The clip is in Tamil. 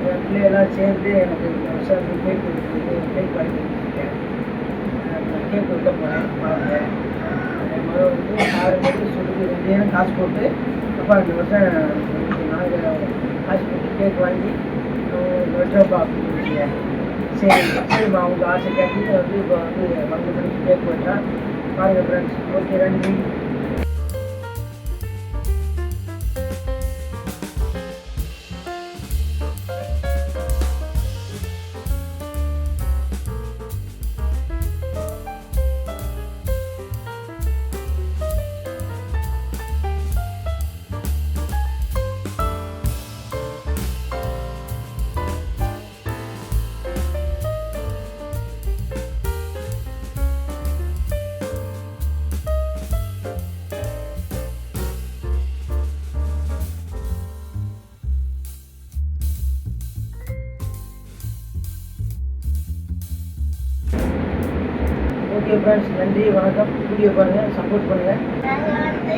என் பிள்ளைகள்லாம் சேர்ந்து எனக்கு இந்த வருஷம் வந்து கேக் கொடுக்குறது கேக் வாங்கி கொடுத்துருக்கேன். நான் கேக் கொடுக்க போகிறேன். பாருங்க என் மகன் வந்து 6 மணிக்கு சொல்லிட்டு 2 நேரம் காசு போட்டு அப்பா இந்த வருஷம் நாங்கள் காசு போட்டு கேக் வாங்கி வெட்டுறப்பா அப்படின்னு சொல்லிங்க. சரி சரிம்மா அவங்க ஆசை கேட்டு வந்து இப்போ வந்து 12 மணிக்கு கேக் வெட்டுறான். பாருங்கள் ஃப்ரெண்ட்ஸ். ஓகே, நன்றி. ஓகே ஃப்ரெண்ட்ஸ், நன்றி, வணக்கம். வீடியோ பாருங்கள், சப்போர்ட் பண்ணுங்கள். நாங்கள் வந்து